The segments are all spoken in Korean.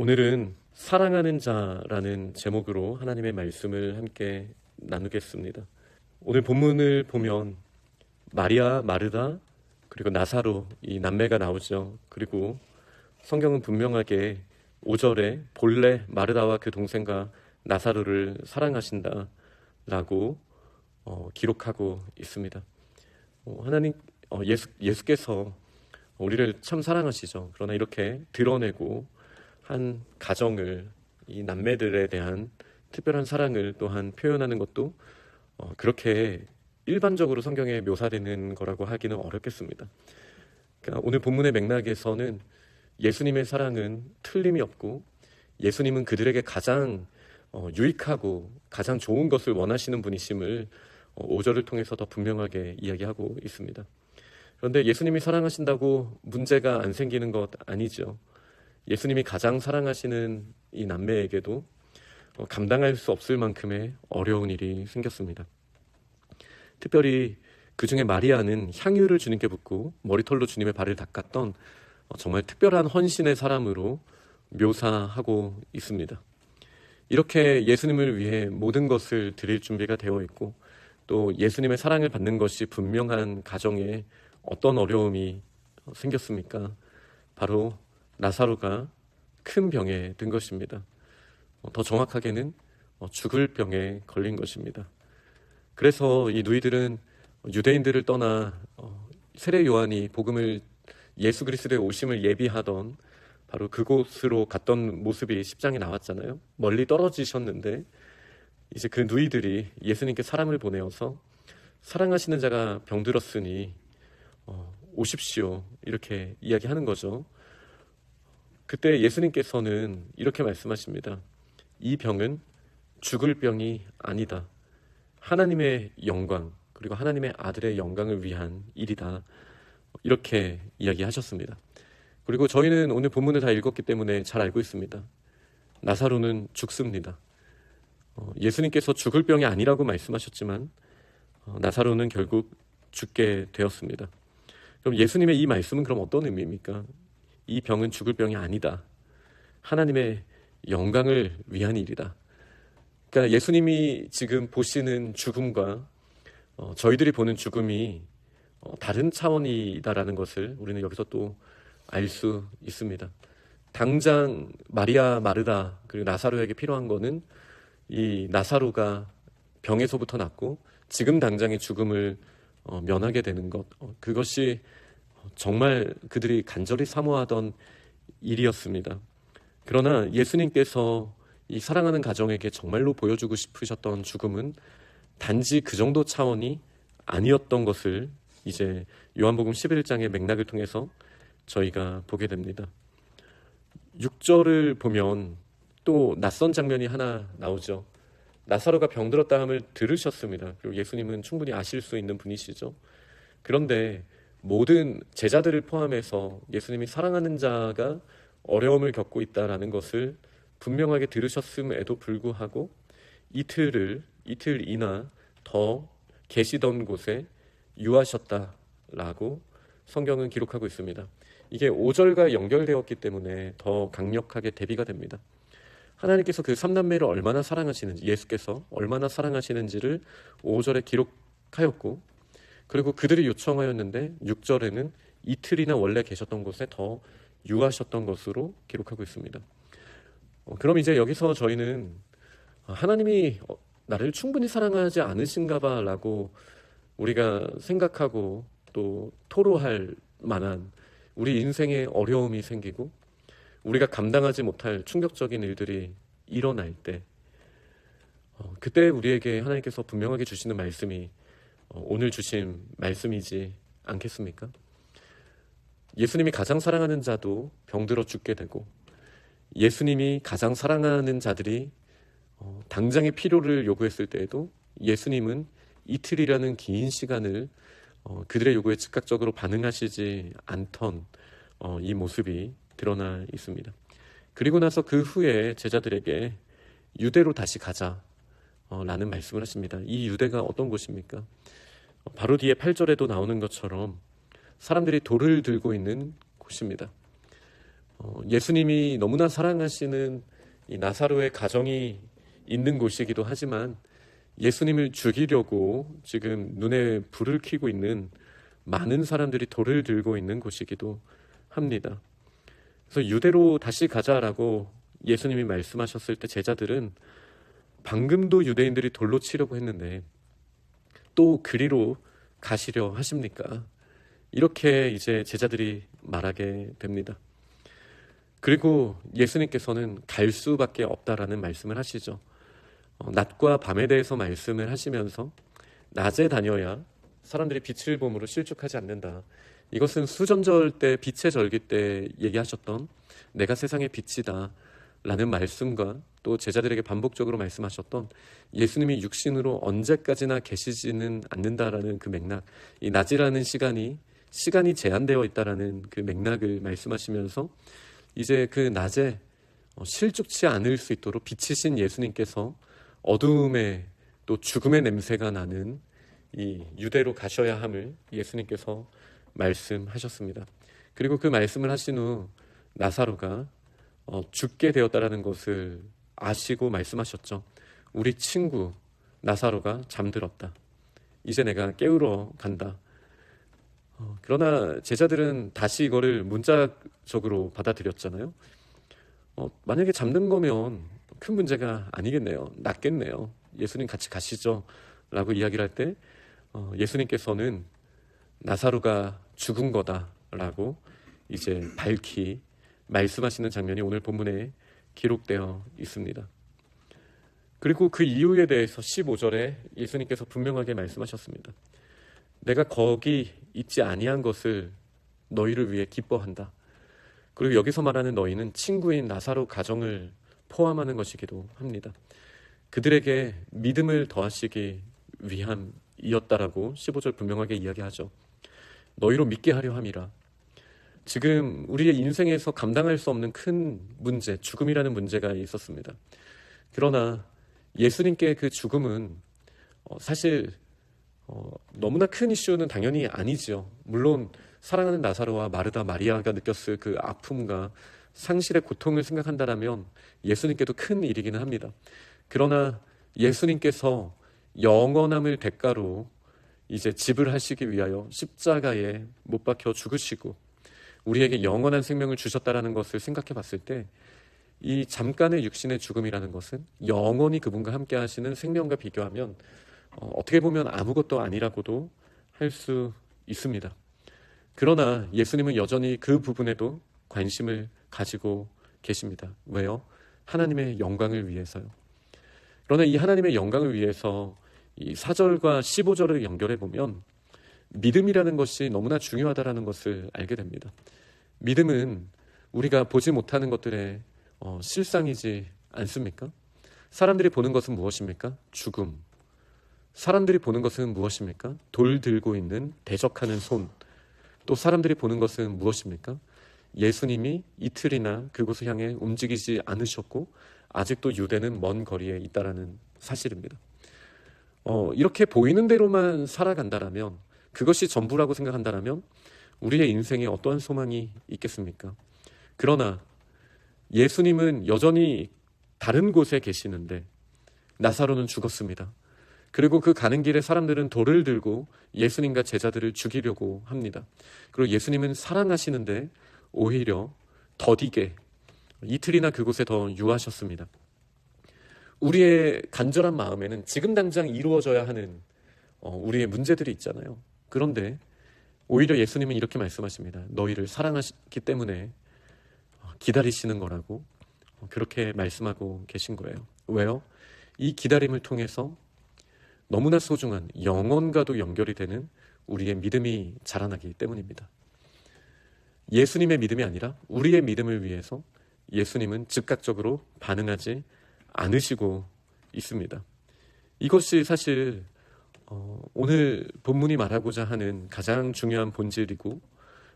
오늘은 사랑하는 자라는 제목으로 하나님의 말씀을 함께 나누겠습니다. 오늘 본문을 보면 마리아, 마르다, 그리고 나사로 이 남매가 나오죠. 그리고 성경은 분명하게 5절에 본래 마르다와 그 동생과 나사로를 사랑하신다라고 기록하고 있습니다. 하나님 예수께서 우리를 참 사랑하시죠. 그러나 이렇게 드러내고 한 가정을, 이 남매들에 대한 특별한 사랑을 또한 표현하는 것도 그렇게 일반적으로 성경에 묘사되는 거라고 하기는 어렵겠습니다. 그러니까 오늘 본문의 맥락에서는 예수님의 사랑은 틀림이 없고 예수님은 그들에게 가장 유익하고 가장 좋은 것을 원하시는 분이심을 5절을 통해서 더 분명하게 이야기하고 있습니다. 그런데 예수님이 사랑하신다고 문제가 안 생기는 것 아니죠. 예수님이 가장 사랑하시는 이 남매에게도 감당할 수 없을 만큼의 어려운 일이 생겼습니다. 특별히 그 중에 마리아는 향유를 주님께 붓고 머리털로 주님의 발을 닦았던 정말 특별한 헌신의 사람으로 묘사하고 있습니다. 이렇게 예수님을 위해 모든 것을 드릴 준비가 되어 있고 또 예수님의 사랑을 받는 것이 분명한 가정에 어떤 어려움이 생겼습니까? 바로 나사로가 큰 병에 든 것입니다. 더 정확하게는 죽을 병에 걸린 것입니다. 그래서 이 누이들은 유대인들을 떠나 세례 요한이 복음을 예수 그리스도의 오심을 예비하던 바로 그곳으로 갔던 모습이 10장에 나왔잖아요. 멀리 떨어지셨는데 이제 그 누이들이 예수님께 사람을 보내어서 사랑하시는 자가 병들었으니 오십시오 이렇게 이야기하는 거죠. 그때 예수님께서는 이렇게 말씀하십니다. 이 병은 죽을 병이 아니다. 하나님의 영광 그리고 하나님의 아들의 영광을 위한 일이다. 이렇게 이야기하셨습니다. 그리고 저희는 오늘 본문을 다 읽었기 때문에 잘 알고 있습니다. 나사로는 죽습니다. 예수님께서 죽을 병이 아니라고 말씀하셨지만 나사로는 결국 죽게 되었습니다. 그럼 예수님의 이 말씀은 그럼 어떤 의미입니까? 이 병은 죽을 병이 아니다. 하나님의 영광을 위한 일이다. 그러니까 예수님이 지금 보시는 죽음과 저희들이 보는 죽음이 다른 차원이다라는 것을 우리는 여기서 또 알 수 있습니다. 당장 마리아, 마르다 그리고 나사로에게 필요한 거는 이 나사로가 병에서부터 낫고 지금 당장의 죽음을 면하게 되는 것, 그것이 정말 그들이 간절히 사모하던 일이었습니다. 그러나 예수님께서 이 사랑하는 가정에게 정말로 보여주고 싶으셨던 죽음은 단지 그 정도 차원이 아니었던 것을 이제 요한복음 11장의 맥락을 통해서 저희가 보게 됩니다. 6절을 보면 또 낯선 장면이 하나 나오죠. 나사로가 병들었다함을 들으셨습니다. 그리고 예수님은 충분히 아실 수 있는 분이시죠. 그런데 모든 제자들을 포함해서 예수님이 사랑하는 자가 어려움을 겪고 있다는 것을 분명하게 들으셨음에도 불구하고 이틀이나 더 계시던 곳에 유하셨다라고 성경은 기록하고 있습니다. 이게 5절과 연결되었기 때문에 더 강력하게 대비가 됩니다. 하나님께서 그 삼남매를 얼마나 사랑하시는지, 예수께서 얼마나 사랑하시는지를 5절에 기록하였고, 그리고 그들이 요청하였는데 6절에는 이틀이나 원래 계셨던 곳에 더 유하셨던 것으로 기록하고 있습니다. 그럼 이제 여기서 저희는 하나님이 나를 충분히 사랑하지 않으신가 봐라고 우리가 생각하고 또 토로할 만한 우리 인생에 어려움이 생기고 우리가 감당하지 못할 충격적인 일들이 일어날 때 그때 우리에게 하나님께서 분명하게 주시는 말씀이 오늘 주신 말씀이지 않겠습니까? 예수님이 가장 사랑하는 자도 병들어 죽게 되고 예수님이 가장 사랑하는 자들이 당장의 필요를 요구했을 때에도 예수님은 이틀이라는 긴 시간을 그들의 요구에 즉각적으로 반응하시지 않던 이 모습이 드러나 있습니다. 그리고 나서 그 후에 제자들에게 유대로 다시 가자 라는 말씀을 하십니다. 이 유대가 어떤 곳입니까? 바로 뒤에 8절에도 나오는 것처럼 사람들이 돌을 들고 있는 곳입니다. 예수님이 너무나 사랑하시는 이 나사로의 가정이 있는 곳이기도 하지만 예수님을 죽이려고 지금 눈에 불을 켜고 있는 많은 사람들이 돌을 들고 있는 곳이기도 합니다. 그래서 유대로 다시 가자라고 예수님이 말씀하셨을 때 제자들은 방금도 유대인들이 돌로 치려고 했는데 또 그리로 가시려 하십니까? 이렇게 이제 제자들이 말하게 됩니다. 그리고 예수님께서는 갈 수밖에 없다라는 말씀을 하시죠. 낮과 밤에 대해서 말씀을 하시면서 낮에 다녀야 사람들이 빛을 봄으로 실족하지 않는다. 이것은 수전절 때 빛의 절기 때 얘기하셨던 내가 세상의 빛이다 라는 말씀과 또 제자들에게 반복적으로 말씀하셨던 예수님이 육신으로 언제까지나 계시지는 않는다라는 그 맥락, 이 낮이라는 시간이 제한되어 있다라는 그 맥락을 말씀하시면서 이제 그 낮에 실족치 않을 수 있도록 빛이신 예수님께서 어두움에 또 죽음의 냄새가 나는 이 유대로 가셔야 함을 예수님께서 말씀하셨습니다. 그리고 그 말씀을 하신 후 나사로가 죽게 되었다라는 것을 아시고 말씀하셨죠. 우리 친구 나사로가 잠들었다. 이제 내가 깨우러 간다. 그러나 제자들은 다시 이거를 문자적으로 받아들였잖아요. 만약에 잠든 거면 큰 문제가 아니겠네요. 낫겠네요. 예수님 같이 가시죠 라고 이야기를 할 때 예수님께서는 나사로가 죽은 거다라고 이제 밝히 말씀하시는 장면이 오늘 본문에 기록되어 있습니다. 그리고 그 이유에 대해서 15절에 예수님께서 분명하게 말씀하셨습니다. 내가 거기 있지 아니한 것을 너희를 위해 기뻐한다. 그리고 여기서 말하는 너희는 친구인 나사로 가정을 포함하는 것이기도 합니다. 그들에게 믿음을 더하시기 위함이었다라고 15절 분명하게 이야기하죠. 너희로 믿게 하려 함이라. 지금 우리의 인생에서 감당할 수 없는 큰 문제, 죽음이라는 문제가 있었습니다. 그러나 예수님께 그 죽음은 사실 너무나 큰 이슈는 당연히 아니죠. 물론 사랑하는 나사로와 마르다, 마리아가 느꼈을 그 아픔과 상실의 고통을 생각한다면 예수님께도 큰 일이기는 합니다. 그러나 예수님께서 영원함을 대가로 이제 지불하시기 위하여 십자가에 못 박혀 죽으시고 우리에게 영원한 생명을 주셨다라는 것을 생각해 봤을 때 이 잠깐의 육신의 죽음이라는 것은 영원히 그분과 함께 하시는 생명과 비교하면 어떻게 보면 아무것도 아니라고도 할 수 있습니다. 그러나 예수님은 여전히 그 부분에도 관심을 가지고 계십니다. 왜요? 하나님의 영광을 위해서요. 그러나 이 하나님의 영광을 위해서 이 4절과 15절을 연결해 보면 믿음이라는 것이 너무나 중요하다는 것을 알게 됩니다. 믿음은 우리가 보지 못하는 것들의 실상이지 않습니까? 사람들이 보는 것은 무엇입니까? 죽음. 사람들이 보는 것은 무엇입니까? 돌 들고 있는 대적하는 손. 또 사람들이 보는 것은 무엇입니까? 예수님이 이틀이나 그곳을 향해 움직이지 않으셨고 아직도 유대는 먼 거리에 있다라는 사실입니다. 이렇게 보이는 대로만 살아간다라면, 그것이 전부라고 생각한다라면 우리의 인생에 어떠한 소망이 있겠습니까? 그러나 예수님은 여전히 다른 곳에 계시는데 나사로는 죽었습니다. 그리고 그 가는 길에 사람들은 돌을 들고 예수님과 제자들을 죽이려고 합니다. 그리고 예수님은 사랑하시는데 오히려 더디게 이틀이나 그곳에 더 유하셨습니다. 우리의 간절한 마음에는 지금 당장 이루어져야 하는 우리의 문제들이 있잖아요. 그런데 오히려 예수님은 이렇게 말씀하십니다. 너희를 사랑하시기 때문에 기다리시는 거라고 그렇게 말씀하고 계신 거예요. 왜요? 이 기다림을 통해서 너무나 소중한 영혼과도 연결이 되는 우리의 믿음이 자라나기 때문입니다. 예수님의 믿음이 아니라 우리의 믿음을 위해서 예수님은 즉각적으로 반응하지 않으시고 있습니다. 이것이 사실 오늘 본문이 말하고자 하는 가장 중요한 본질이고,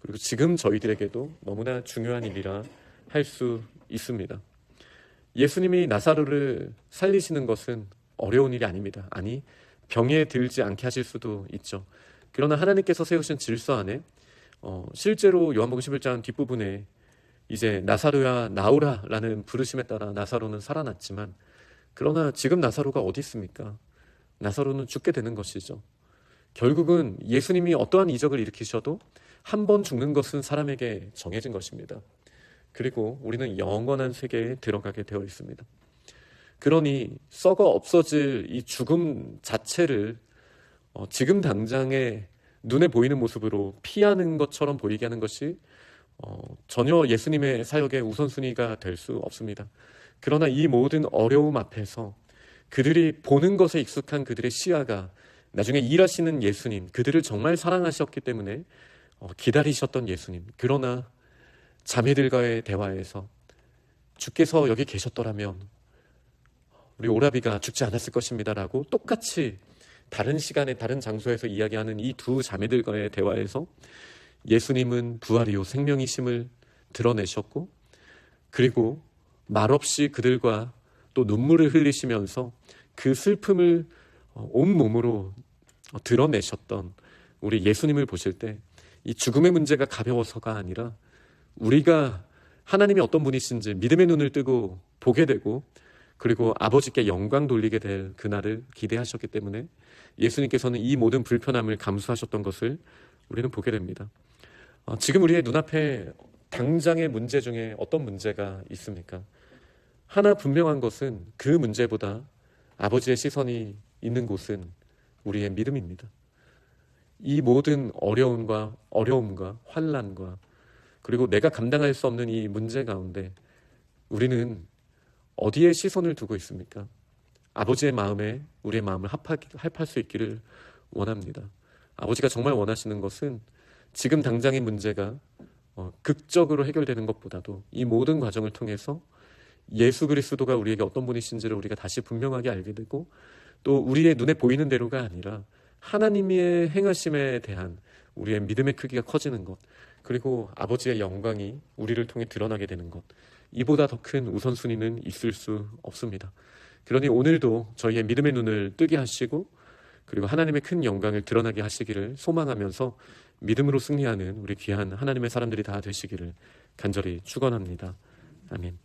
그리고 지금 저희들에게도 너무나 중요한 일이라 할 수 있습니다. 예수님이 나사로를 살리시는 것은 어려운 일이 아닙니다. 아니, 병에 들지 않게 하실 수도 있죠. 그러나 하나님께서 세우신 질서 안에 실제로 요한복음 11장 뒷부분에 이제 나사로야 나오라라는 부르심에 따라 나사로는 살아났지만, 그러나 지금 나사로가 어디 있습니까? 나사로는 죽게 되는 것이죠. 결국은 예수님이 어떠한 이적을 일으키셔도 한 번 죽는 것은 사람에게 정해진 것입니다. 그리고 우리는 영원한 세계에 들어가게 되어 있습니다. 그러니 썩어 없어질 이 죽음 자체를 지금 당장에 눈에 보이는 모습으로 피하는 것처럼 보이게 하는 것이 전혀 예수님의 사역의 우선순위가 될 수 없습니다. 그러나 이 모든 어려움 앞에서 그들이 보는 것에 익숙한 그들의 시야가 나중에 일하시는 예수님, 그들을 정말 사랑하셨기 때문에 기다리셨던 예수님, 그러나 자매들과의 대화에서 주께서 여기 계셨더라면 우리 오라비가 죽지 않았을 것입니다라고 똑같이 다른 시간에 다른 장소에서 이야기하는 이 두 자매들과의 대화에서 예수님은 부활이요 생명이심을 드러내셨고, 그리고 말없이 그들과 또 눈물을 흘리시면서 그 슬픔을 온몸으로 드러내셨던 우리 예수님을 보실 때 이 죽음의 문제가 가벼워서가 아니라 우리가 하나님이 어떤 분이신지 믿음의 눈을 뜨고 보게 되고, 그리고 아버지께 영광 돌리게 될 그날을 기대하셨기 때문에 예수님께서는 이 모든 불편함을 감수하셨던 것을 우리는 보게 됩니다. 지금 우리의 눈앞에 당장의 문제 중에 어떤 문제가 있습니까? 하나 분명한 것은 그 문제보다 아버지의 시선이 있는 곳은 우리의 믿음입니다. 이 모든 어려움과 환난과 그리고 내가 감당할 수 없는 이 문제 가운데 우리는 어디에 시선을 두고 있습니까? 아버지의 마음에 우리의 마음을 합할 수 있기를 원합니다. 아버지가 정말 원하시는 것은 지금 당장의 문제가 극적으로 해결되는 것보다도 이 모든 과정을 통해서 예수 그리스도가 우리에게 어떤 분이신지를 우리가 다시 분명하게 알게 되고, 또 우리의 눈에 보이는 대로가 아니라 하나님의 행하심에 대한 우리의 믿음의 크기가 커지는 것, 그리고 아버지의 영광이 우리를 통해 드러나게 되는 것, 이보다 더 큰 우선순위는 있을 수 없습니다. 그러니 오늘도 저희의 믿음의 눈을 뜨게 하시고, 그리고 하나님의 큰 영광을 드러나게 하시기를 소망하면서 믿음으로 승리하는 우리 귀한 하나님의 사람들이 다 되시기를 간절히 축원합니다. 아멘.